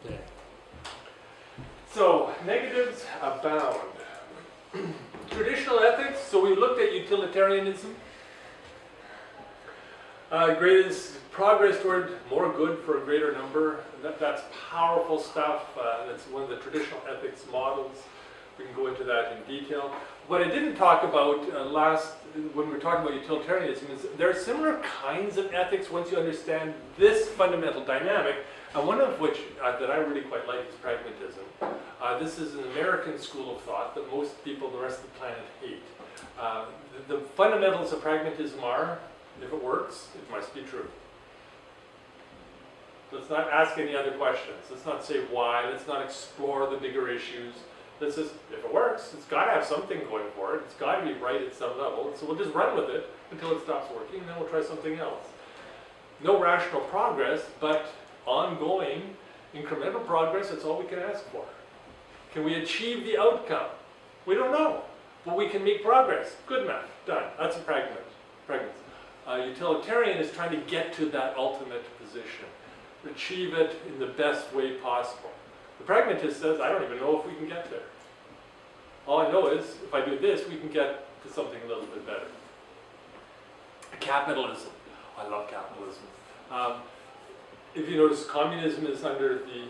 Okay. So, negatives abound. Traditional ethics, so we looked at utilitarianism. Greatest progress toward more good for a greater number. That's powerful stuff. That's one of the traditional ethics models. We can go into that in detail. What I didn't talk about when we were talking about utilitarianism is there are similar kinds of ethics once you understand this fundamental dynamic, and one of which that I really quite like is pragmatism. This is an American school of thought that most people on the rest of the planet hate. The fundamentals of pragmatism are, if it works, it must be true. Let's not ask any other questions. Let's not say why. Let's not explore the bigger issues. Let's just, if it works, it's got to have something going for it. It's got to be right at some level. So we'll just run with it until it stops working, and then we'll try something else. No rational progress, but ongoing, incremental progress, that's all we can ask for. Can we achieve the outcome? We don't know, but we can make progress. Good enough, done. That's a pragmatism. Utilitarian is trying to get to that ultimate position, achieve it in the best way possible. The pragmatist says, I don't even know if we can get there. All I know is, if I do this, we can get to something a little bit better. Capitalism. I love capitalism. If you notice, communism is under the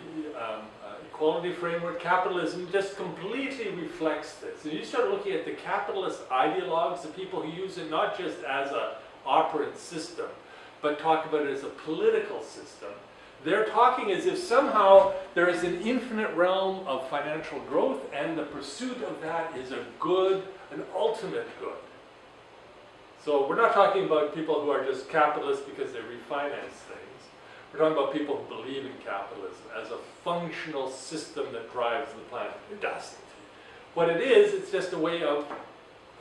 equality framework. Capitalism just completely reflects this. And you start looking at the capitalist ideologues, the people who use it not just as an operant system, but talk about it as a political system. They're talking as if somehow there is an infinite realm of financial growth, and the pursuit of that is a good, an ultimate good. So we're not talking about people who are just capitalists because they refinance things. We're talking about people who believe in capitalism as a functional system that drives the planet. It doesn't. What it is, it's just a way of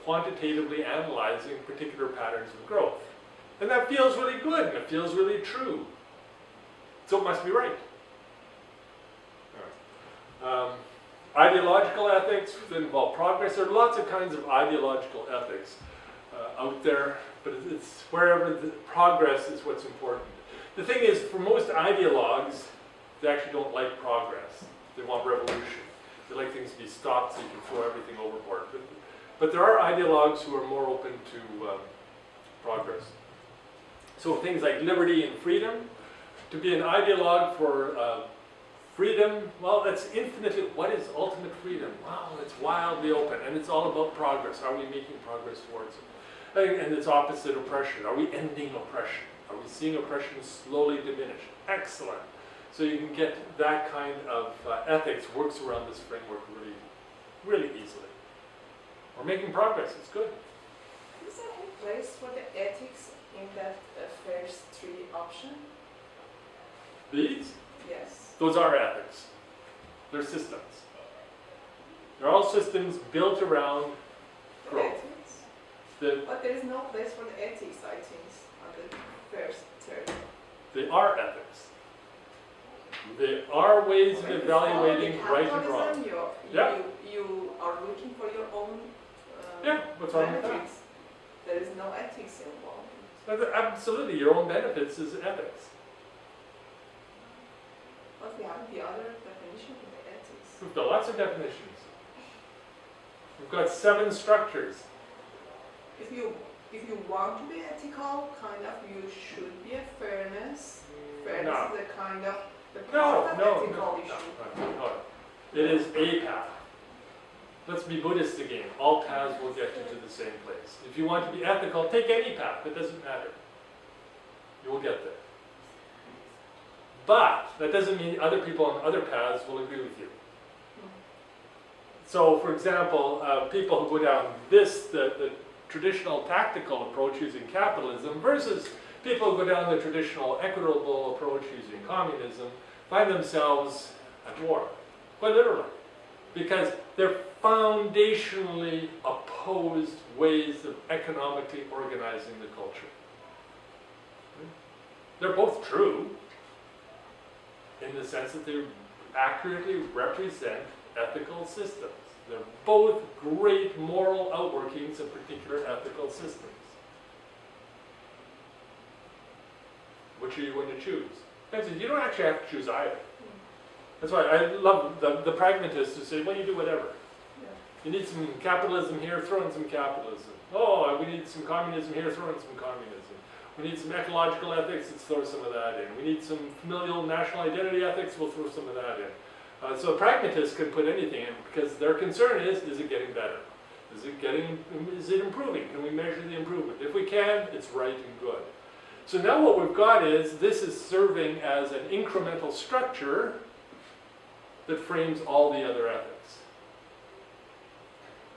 quantitatively analyzing particular patterns of growth. And that feels really good, and it feels really true. So it must be right. Ideological ethics that involve progress. There are lots of kinds of ideological ethics out there, but it's wherever the progress is what's important. The thing is, for most ideologues, they actually don't like progress. They want revolution. They like things to be stopped so you can throw everything overboard. But there are ideologues who are more open to progress. So things like liberty and freedom. To be an ideologue for freedom, well, that's infinitely, what is ultimate freedom? Wow, it's wildly open, and it's all about progress. Are we making progress towards it? And it's opposite oppression. Are we ending oppression? Are we seeing oppression slowly diminish? Excellent. So you can get that kind of ethics works around this framework really, really easily. We're making progress, it's good. Is there any place for the ethics in that first three option? These? Yes. Those are ethics. They're systems. They're all systems built around The growth. ethics? But there is no place for the ethics, I think, on the first, third. They are ethics. They are ways of When you evaluating follow right and wrong. capitalism, Yeah. You are looking for your own Yeah, what's wrong with that? benefits. There is no ethics involved. Absolutely, your own benefits is ethics. But we have the other definition of the ethics. We've got lots of definitions. We've got 7 structures. If you want to be ethical, kind of, you should be a fairness. Fairness No. is a kind of the No, part of no, ethical no, issue. no. It is a path. Let's be Buddhist again. All paths will get you to the same place. If you want to be ethical, take any path. It doesn't matter. You will get there. But that doesn't mean other people on other paths will agree with you. So, for example, people who go down the traditional tactical approach using capitalism versus people who go down the traditional equitable approach using communism find themselves at war, quite literally, because they're foundationally opposed ways of economically organizing the culture. They're both true in the sense that they accurately represent ethical systems. They're both great moral outworkings of particular ethical systems. Which are you going to choose? You don't actually have to choose either. That's why I love the pragmatists who say, well, you do whatever. Yeah. You need some capitalism here, throw in some capitalism. Oh, we need some communism here, throw in some communism. We need some ecological ethics, let's throw some of that in. We need some familial national identity ethics, we'll throw some of that in. So pragmatists can put anything in because their concern is it getting better? Is it improving? Can we measure the improvement? If we can, it's right and good. So now what we've got is, this is serving as an incremental structure that frames all the other ethics.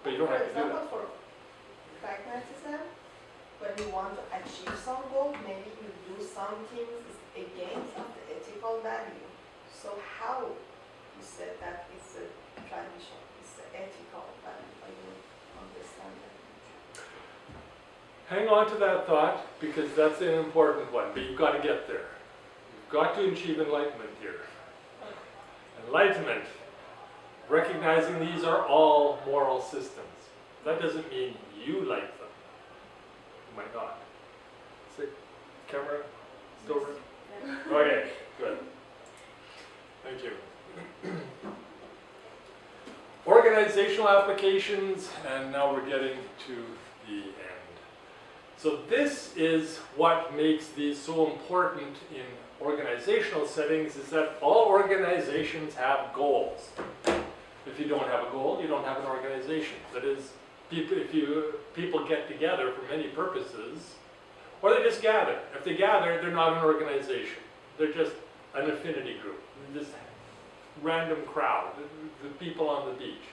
But you don't have to do that. For example, for pragmatism, when you want to achieve some goal, maybe you do some things against of the ethical value. So how you said that it's a tradition, it's an ethical value? I don't understand that. Hang on to that thought, because that's an important one, but you've got to get there. You've got to achieve enlightenment here. Enlightenment, recognizing these are all moral systems. That doesn't mean you like them. You might not. Say, camera, still working? Okay, good. Thank you. Organizational applications, and now we're getting to the end. So this is what makes these so important in organizational settings, is that all organizations have goals. If you don't have a goal, you don't have an organization. That is, people get together for many purposes, or they just gather. If they gather, they're not an organization. They're just an affinity group, this random crowd, the people on the beach.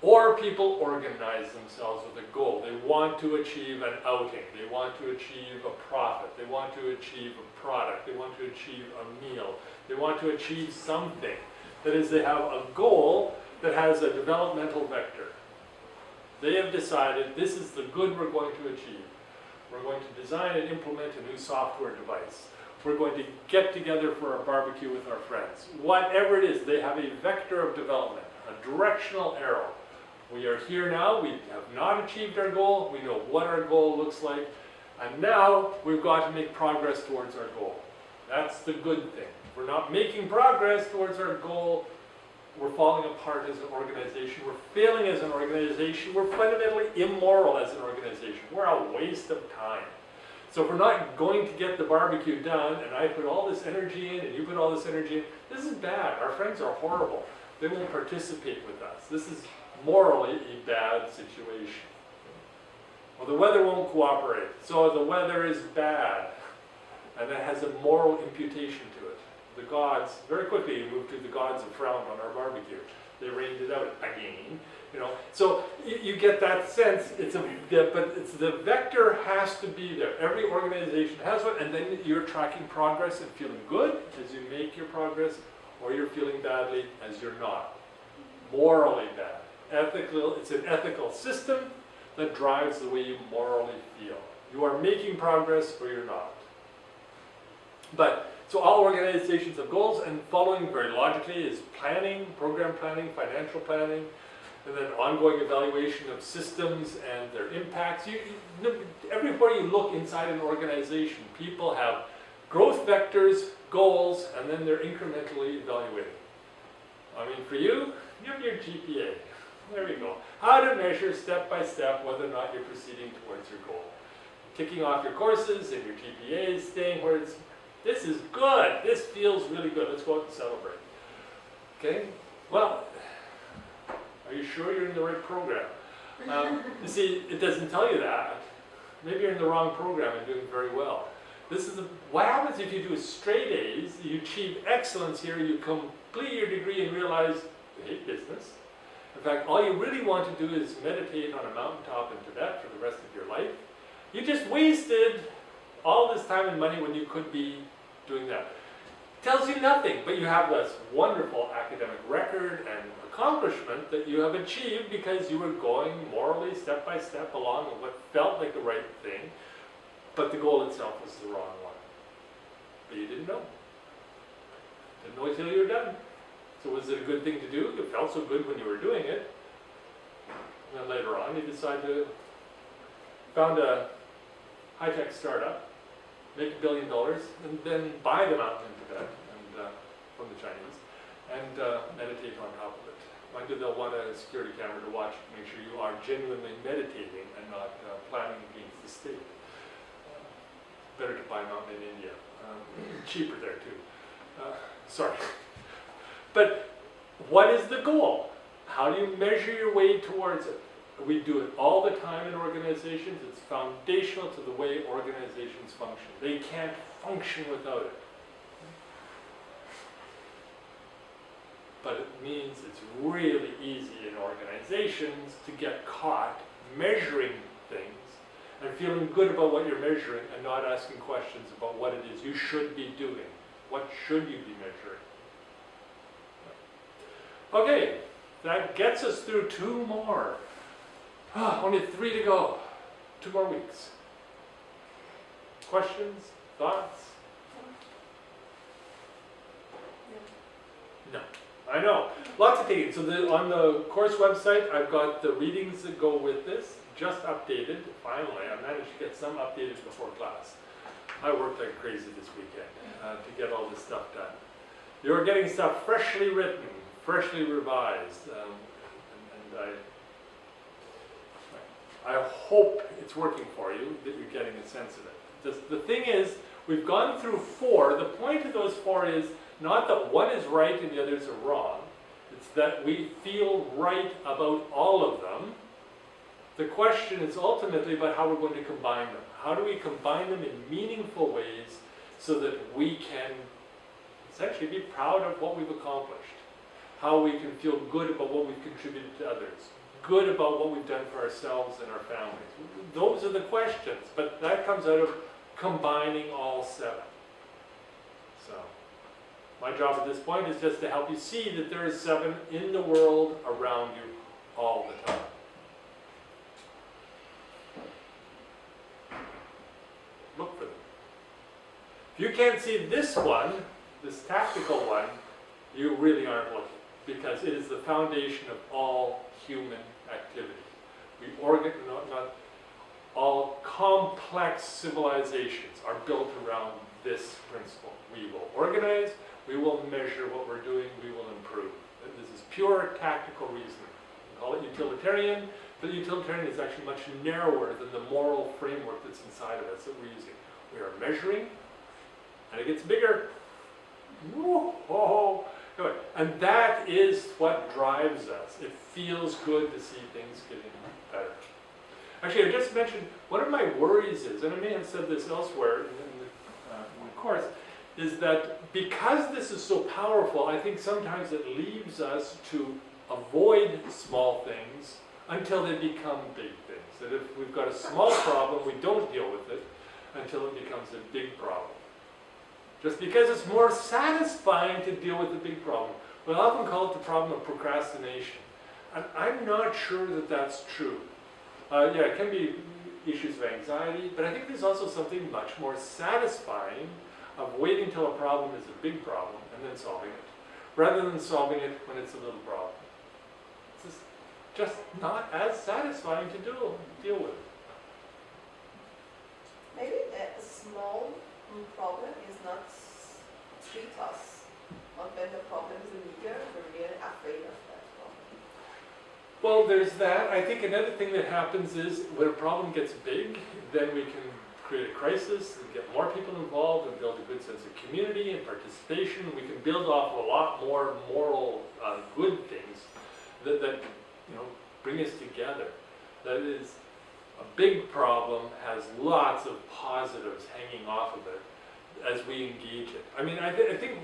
Or people organize themselves with a goal. They want to achieve an outing. They want to achieve a profit. They want to achieve a product. They want to achieve a meal. They want to achieve something. That is, they have a goal that has a developmental vector. They have decided this is the good we're going to achieve. We're going to design and implement a new software device. We're going to get together for a barbecue with our friends. Whatever it is, they have a vector of development, a directional arrow. We are here now, we have not achieved our goal, we know what our goal looks like, and now we've got to make progress towards our goal. That's the good thing. If we're not making progress towards our goal, we're falling apart as an organization, we're failing as an organization, we're fundamentally immoral as an organization. We're a waste of time. So if we're not going to get the barbecue done, and I put all this energy in, and you put all this energy in, this is bad. Our friends are horrible. They won't participate with us. This is morally a bad situation. Well, the weather won't cooperate, so the weather is bad, and that has a moral imputation to it. The gods, very quickly you move to the gods have frowned on our barbecue. They rained it out again, you know. So you get that sense, but the vector has to be there. Every organization has one, and then you're tracking progress and feeling good as you make your progress, or you're feeling badly as you're not. Morally bad. Ethical, it's an ethical system that drives the way you morally feel. You are making progress or you're not. But, so all organizations have goals, and following very logically is planning, program planning, financial planning, and then ongoing evaluation of systems and their impacts. Everywhere you look inside an organization, people have growth vectors, goals, and then they're incrementally evaluated. I mean, for you, you have your GPA. There we go. How to measure step by step whether or not you're proceeding towards your goal. Ticking off your courses and your GPAs, staying where it's, this is good, this feels really good, let's go out and celebrate. Okay? Well, are you sure you're in the right program? You see, it doesn't tell you that. Maybe you're in the wrong program and doing very well. What happens if you do straight A's, you achieve excellence here, you complete your degree and realize you hate business. In fact, all you really want to do is meditate on a mountaintop in Tibet for the rest of your life. You just wasted all this time and money when you could be doing that. Tells you nothing, but you have this wonderful academic record and accomplishment that you have achieved because you were going morally step by step along with what felt like the right thing, but the goal itself was the wrong one. But you didn't know. Didn't know until you were done. So was it a good thing to do? It felt so good when you were doing it. And then later on, you decide to found a high-tech startup, make $1 billion, and then buy the mountain in Tibet and, from the Chinese, and meditate on top of it. Mind you, they'll want a security camera to watch to make sure you are genuinely meditating and not planning against the state. Better to buy a mountain in India. Cheaper there too. Sorry. But what is the goal? How do you measure your way towards it? We do it all the time in organizations. It's foundational to the way organizations function. They can't function without it. But it means it's really easy in organizations to get caught measuring things and feeling good about what you're measuring and not asking questions about what it is you should be doing. What should you be measuring? Okay, that gets us through 2 more. Only 3 to go. 2 more weeks. Questions? Thoughts? No. I know. Lots of things. So on the course website, I've got the readings that go with this, just updated. Finally, I managed to get some updated before class. I worked like crazy this weekend to get all this stuff done. You're getting stuff freshly written, freshly revised, and I hope it's working for you, that you're getting a sense of it. The thing is, we've gone through 4. The point of those 4 is not that one is right and the others are wrong. It's that we feel right about all of them. The question is ultimately about how we're going to combine them. How do we combine them in meaningful ways so that we can essentially be proud of what we've accomplished? How we can feel good about what we've contributed to others, good about what we've done for ourselves and our families. Those are the questions, but that comes out of combining all 7. So, my job at this point is just to help you see that there are 7 in the world around you all the time. Look for them. If you can't see this one, this tactical one, you really aren't looking, because it is the foundation of all human activity. All complex civilizations are built around this principle. We will organize, we will measure what we're doing, we will improve. This is pure tactical reasoning. We call it utilitarian, but utilitarian is actually much narrower than the moral framework that's inside of us that we're using. We are measuring, and it gets bigger. Whoa. And that is what drives us. It feels good to see things getting better. Actually, I just mentioned, one of my worries is, and I may have said this elsewhere in the course, is that because this is so powerful, I think sometimes it leaves us to avoid small things until they become big things. That if we've got a small problem, we don't deal with it until it becomes a big problem. Just because it's more satisfying to deal with the big problem. We often call it the problem of procrastination. And I'm not sure that that's true. Yeah, it can be issues of anxiety, but I think there's also something much more satisfying of waiting till a problem is a big problem and then solving it, rather than solving it when it's a little problem. It's just not as satisfying to deal with. Maybe a small problem is not treat us, but when the problem is bigger, we're really afraid of that problem. Well, there's that. I think another thing that happens is when a problem gets big, then we can create a crisis and get more people involved and build a good sense of community and participation. We can build off a lot more moral good things that bring us together. That is, a big problem has lots of positives hanging off of it as we engage it. I mean, I think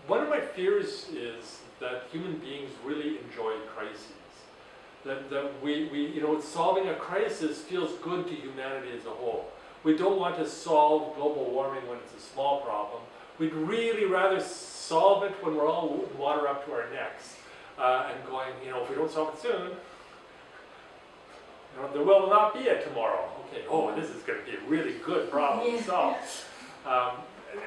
one of my fears is that human beings really enjoy crises. That we solving a crisis feels good to humanity as a whole. We don't want to solve global warming when it's a small problem. We'd really rather solve it when we're all water up to our necks and going, if we don't solve it soon, there will not be a tomorrow. Okay, this is going to be a really good problem to solve.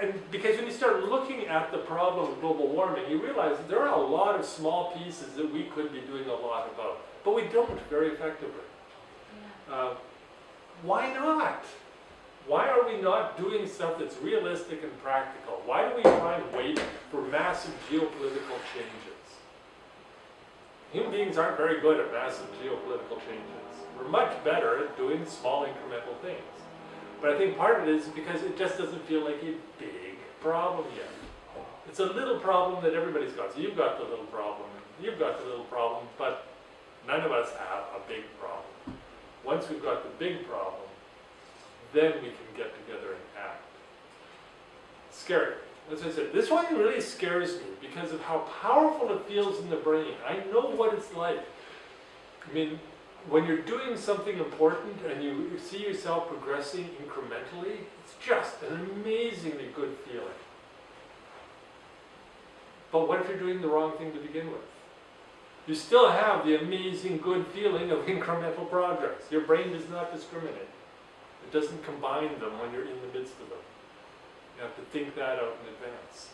And because when you start looking at the problem of global warming, you realize that there are a lot of small pieces that we could be doing a lot about, but we don't very effectively. Why not? Why are we not doing stuff that's realistic and practical? Why do we try and wait for massive geopolitical changes? Human beings aren't very good at massive geopolitical changes. We're much better at doing small incremental things. But I think part of it is because it just doesn't feel like a big problem yet. It's a little problem that everybody's got. So you've got the little problem, you've got the little problem, but none of us have a big problem. Once we've got the big problem, then we can get together and act. Scary. As I said, this one really scares me because of how powerful it feels in the brain. I know what it's like. I mean, when you're doing something important and you see yourself progressing incrementally, it's just an amazingly good feeling. But what if you're doing the wrong thing to begin with? You still have the amazing good feeling of incremental progress. Your brain does not discriminate. It doesn't combine them when you're in the midst of them. You have to think that out in advance.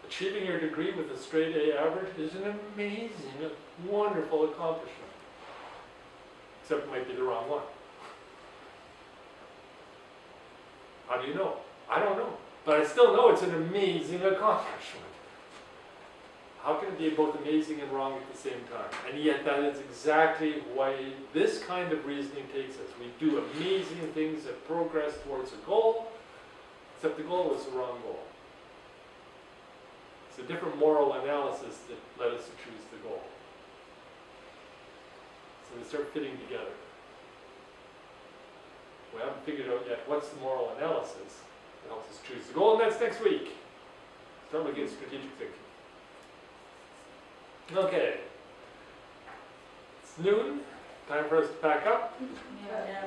Achieving your degree with a straight A average is an amazing, wonderful accomplishment. Except it might be the wrong one. How do you know? I don't know. But I still know it's an amazing accomplishment. How can it be both amazing and wrong at the same time? And yet that is exactly why this kind of reasoning takes us. We do amazing things that progress towards a goal, except the goal was the wrong goal. It's a different moral analysis that led us to choose the goal. So they start fitting together. We haven't figured out yet what's the moral analysis that helps us choose the goal, and that's next week. Start looking at strategic thinking. Okay. It's noon. Time for us to pack up. Yeah.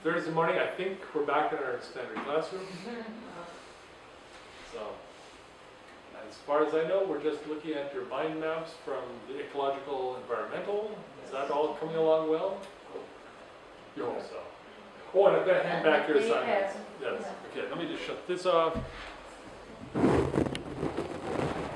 Thursday morning, I think we're back in our standard classroom. So, as far as I know, we're just looking at your mind maps from the ecological, environmental. Is that all coming along well? You hope so. Oh, and I've got to hand back your assignments. Yes. Okay, let me just shut this off.